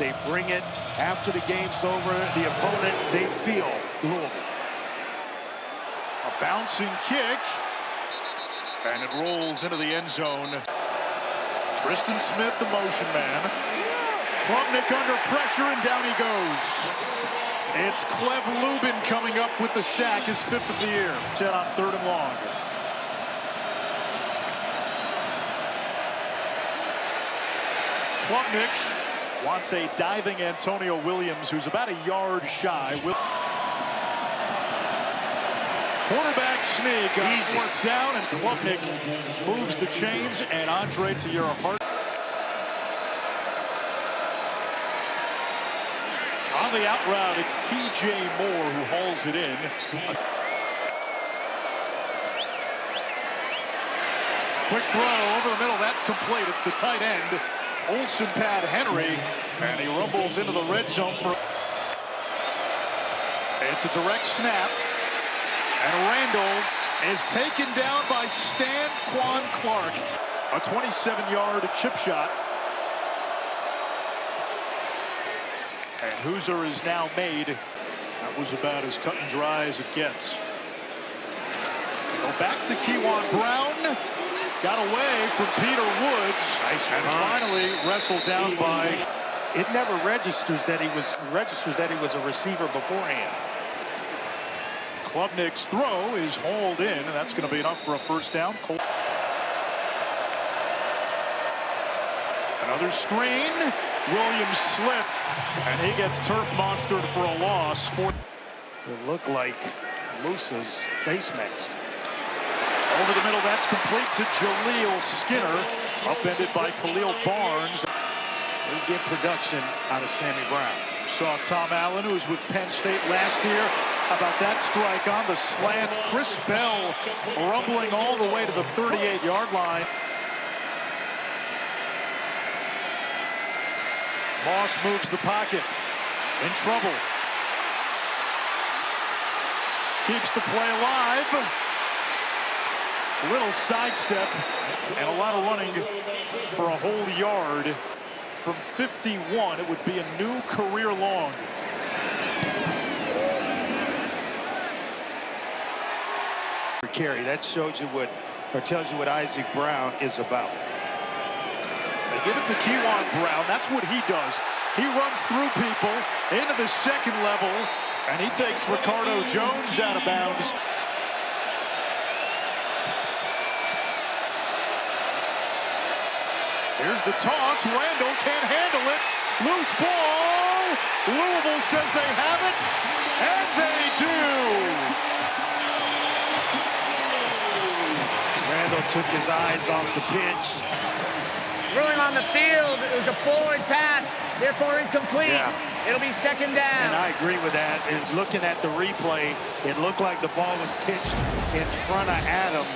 They bring it after the game's over. The opponent, they feel Louisville. A bouncing kick, and it rolls into the end zone. Tristan Smith, the motion man. Klubnik under pressure, and down he goes. It's Clev Lubin coming up with the sack, his 5th of the year. Set on 3rd and long. Klubnik wants a diving Antonio Williams, who's about a yard shy. Quarterback sneak on 4th down, and Klubnik moves the chains, and Andre Tierra-Hart. On the out route, it's T.J. Moore who hauls it in. Quick throw over the middle, that's complete. It's the tight end, Olsen Pad Henry, and he rumbles into the red zone. It's a direct snap, and Randall is taken down by Stan Quan Clark. A 27-yard chip shot. And Hoosier is now made. That was about as cut and dry as it gets. Go back to Kewan Brown. Got away from Peter Woods. Nice, and finally wrestled down by. It never registers that he was a receiver beforehand. Klubnik's throw is hauled in, and that's going to be enough for a 1st down. Another screen. Williams slipped, and he gets turf monstered for a loss. It looked like Moose's face mask. Over the middle, that's complete to Jaleel Skinner, upended by Khalil Barnes. We get production out of Sammy Brown. Saw Tom Allen, who was with Penn State last year. How about that strike on the slant? Chris Bell rumbling all the way to the 38-yard line. Moss moves the pocket. In trouble. Keeps the play alive. Little sidestep and a lot of running for a whole yard. From 51, it would be a new career long. Carry. That shows you what, or tells you what Isaac Brown is about. They give it to Kewan Brown. That's what he does. He runs through people into the 2nd level, and he takes Ricardo Jones out of bounds. Here's the toss. Randall can't handle it. Loose ball. Louisville says they have it, and they do. Randall took his eyes off the pitch. Ruling on the field, it was a forward pass, therefore incomplete. Yeah. It'll be 2nd down. And I agree with that. And looking at the replay, it looked like the ball was pitched in front of Adam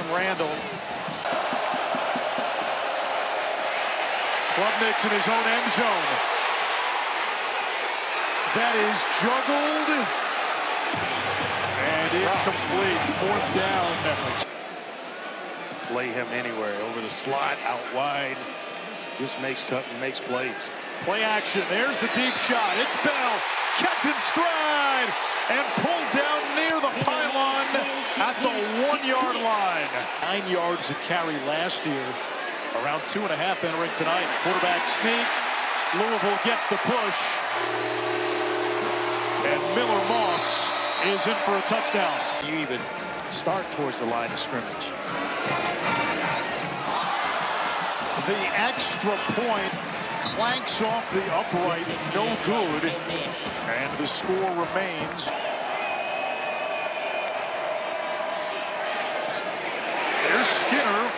Randall. Klubnik's in his own end zone. That is juggled and incomplete. 4th down. Play him anywhere, over the slot, out wide. Just makes plays. Play action. There's the deep shot. It's Bell. Catching stride and pulled down near the pylon at the 1-yard line. 9 yards of carry last year. Around 2.5 entering tonight. Quarterback sneak. Louisville gets the push. And Miller Moss is in for a touchdown. You even start towards the line of scrimmage. The extra point clanks off the upright, no good, and the score remains. There's Skinner,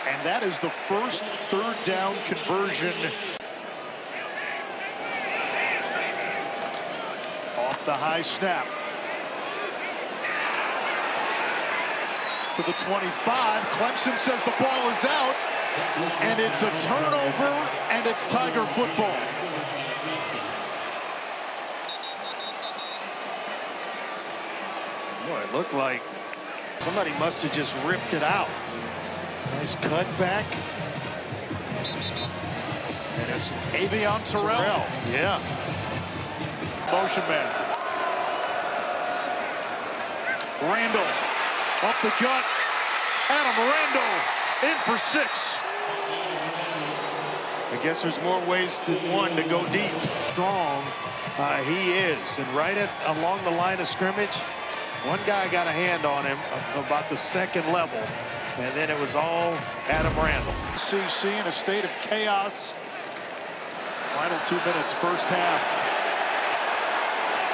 and that is the first 3rd down conversion. Off the high snap. To the 25, Clemson says the ball is out, and it's a turnover, and it's Tiger football. Boy, it looked like somebody must have just ripped it out. Nice cutback. And it's Avion Terrell. Yeah. Motion man. Randall up the gut. Adam Randall in for 6. I guess there's more ways than one to go deep. Strong, he is. And right along the line of scrimmage, one guy got a hand on him about the second level. And then it was all Adam Randall. CC in a state of chaos. Final 2 minutes, first half.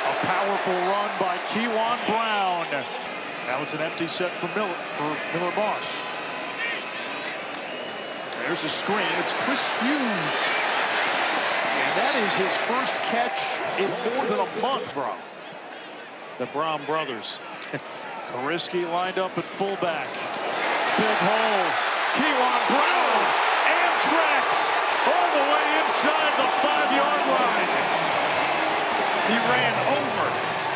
A powerful run by Kewan Brown. Now it's an empty set for Miller Moss. There's a screen. It's Chris Hughes. And that is his first catch in more than a month, bro. The Brown brothers. Kariski lined up at fullback. Big hole. Kewan Brown. Amtrak's all the way inside the 5-yard line. He ran over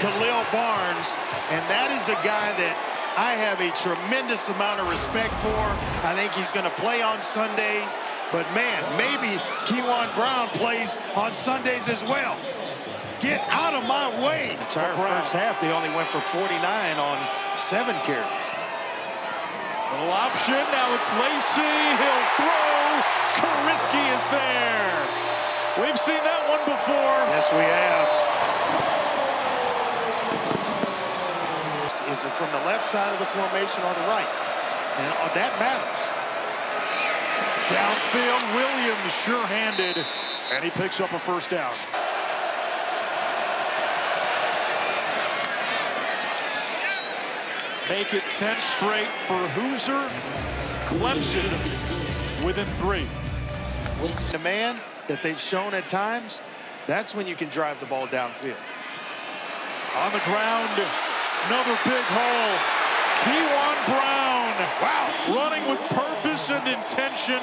Khalil Barnes, and that is a guy that I have a tremendous amount of respect for. I think he's going to play on Sundays, but man, maybe Kewan Brown plays on Sundays as well. Get out of my way. Entire first half, they only went for 49 on 7 carries. Little option, now it's Lacey, he'll throw, Kariski is there. We've seen that one before. Yes, we have. Is it from the left side of the formation or the right? And that matters. Downfield, Williams sure-handed, and he picks up a first down. Make it 10 straight for Hoosier. Clemson within 3. The man that they've shown at times, that's when you can drive the ball downfield. On the ground, another big hole. Kewan Brown. Wow. Running with purpose and intention.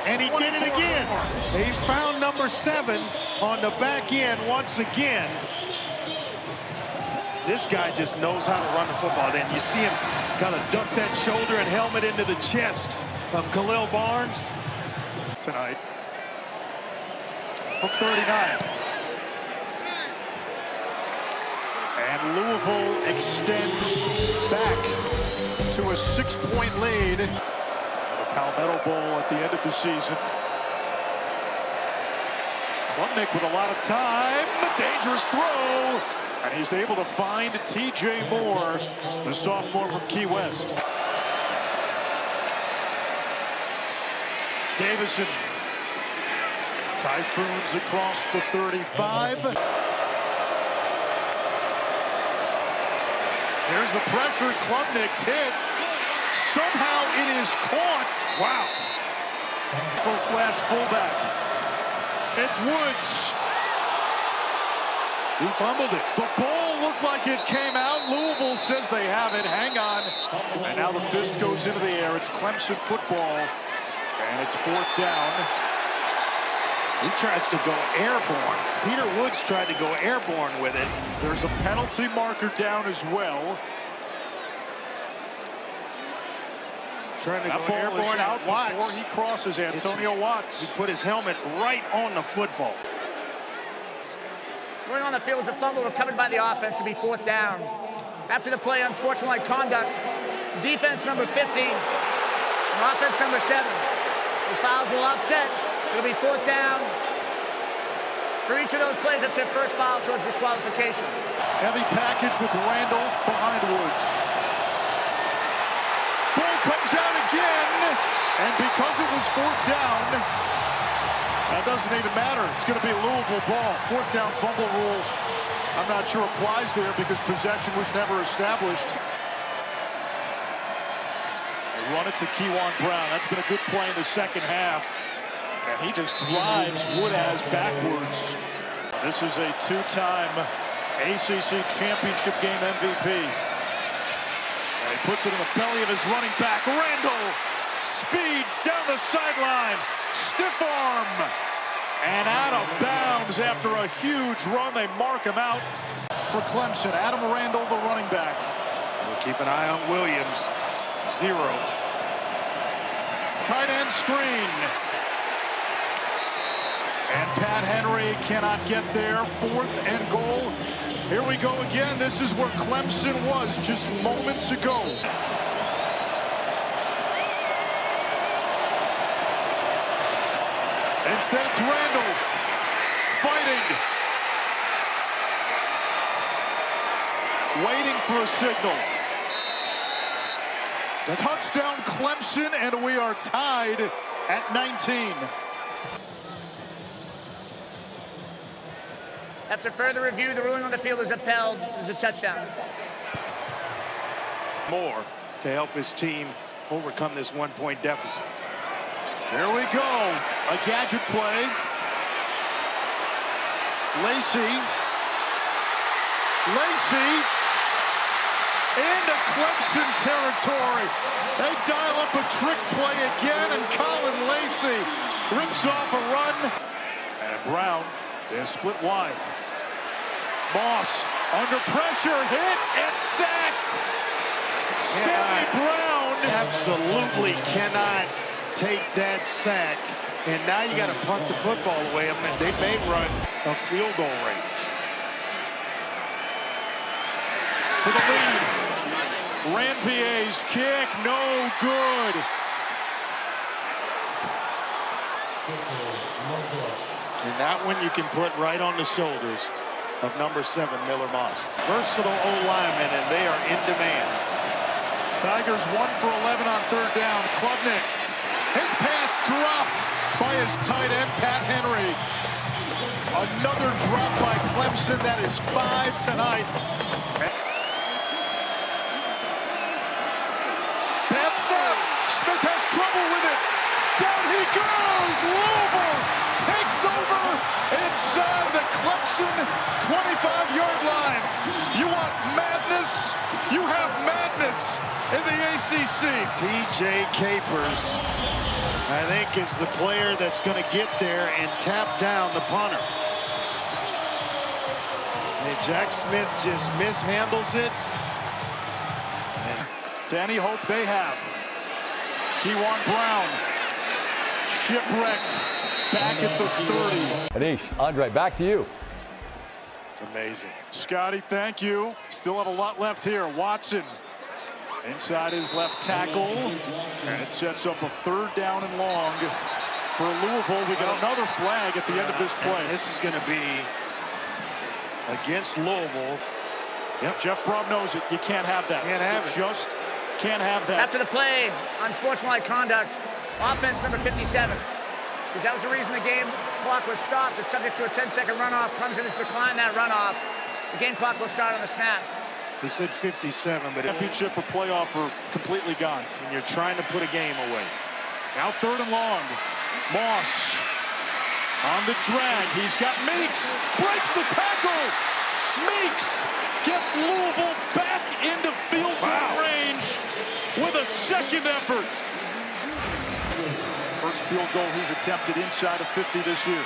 And he did it again. He found number 7 on the back end once again. This guy just knows how to run the football. Then you see him kind of duck that shoulder and helmet into the chest of Khalil Barnes. Tonight from 39. And Louisville extends back to a 6-point lead. The Palmetto Bowl at the end of the season. Klubnik with a lot of time. A dangerous throw. And he's able to find T.J. Moore, the sophomore from Key West. Davison. Typhoons across the 35. Here's the pressure. Klubnik's hit. Somehow it is caught. Wow. Slash fullback. It's Woods. He fumbled it. The ball looked like it came out. Louisville says they have it. Hang on. And now the fist goes into the air. It's Clemson football. And it's 4th down. He tries to go airborne. Peter Woods tried to go airborne with it. There's a penalty marker down as well. Trying to that go ball airborne out Watts. Before he crosses Antonio Watts. He put his helmet right on the football. Going on the field is a fumble recovered by the offense to be 4th down. After the play, unsportsmanlike conduct. Defense number 50 and offense number 7. Those fouls will offset. It'll be 4th down. For each of those plays, that's their first foul towards disqualification. Heavy package with Randall behind Woods. Ball comes out again, and because it was 4th down, that doesn't even matter. It's going to be a Louisville ball. 4th down fumble rule, I'm not sure applies there because possession was never established. They run it to Kewan Brown. That's been a good play in the second half. And he just drives Woodaz backwards. This is a 2-time ACC championship game MVP. And he puts it in the belly of his running back. Randall speeds down the sideline. Stiff arm. And out of bounds after a huge run. They mark him out for Clemson. Adam Randall, the running back. We'll keep an eye on Williams. 0. Tight end screen. And Pat Henry cannot get there. 4th and goal. Here we go again. This is where Clemson was just moments ago. Instead, it's Randall fighting. Waiting for a signal. Touchdown Clemson, and we are tied at 19. After further review, the ruling on the field is upheld. It was a touchdown. More to help his team overcome this 1-point deficit. There we go. A gadget play. Lacey into Clemson territory. They dial up a trick play again, and Colin Lacey rips off a run. And Brown is split wide. Moss under pressure, hit and sacked. Sammy Brown absolutely cannot take that sack. And now you got to punt the football away. I mean, they may run a field goal range. For the lead. Ranpier's kick, no good. And that one you can put right on the shoulders of number 7, Miller Moss. Versatile O-lineman, and they are in demand. Tigers 1 for 11 on 3rd down. Klubnik, his pass dropped by his tight end, Pat Henry. Another drop by Clemson. That is 5 tonight. Bad snap. Smith has trouble with it. Down he goes. Louisville takes over inside the Clemson 25-yard line. You want madness? You have madness in the ACC. TJ Capers, I think, is the player that's going to get there and tap down the punter. And Jack Smith just mishandles it. And Danny Hope they have. Kewan Brown shipwrecked back at the 30. Anish, Andre, back to you. Amazing. Scotty, thank you. Still have a lot left here. Watson inside his left tackle, and it sets up a 3rd down and long for Louisville. We got another flag at the end of this play. And this is going to be against Louisville. Yep. Jeff Brom knows it. You can't have that. Can't have it. Just can't have that. After the play, unsportsmanlike conduct, offense number 57. Because that was the reason the game clock was stopped. It's subject to a 10-second runoff. Clemson has declined that runoff. The game clock will start on the snap. He said 57, but championship or playoff are completely gone. And you're trying to put a game away. Now 3rd and long. Moss on the drag. He's got Meeks. Breaks the tackle. Meeks gets Louisville back into field goal range with a 2nd effort. First field goal he's attempted inside of 50 this year.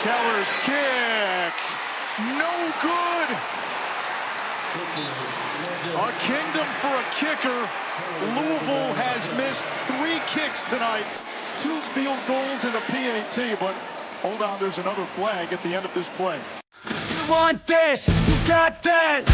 Keller's kick. No good. A kingdom for a kicker. Louisville has missed 3 kicks tonight. 2 field goals and a PAT, but hold on, there's another flag at the end of this play. You want this, you got that.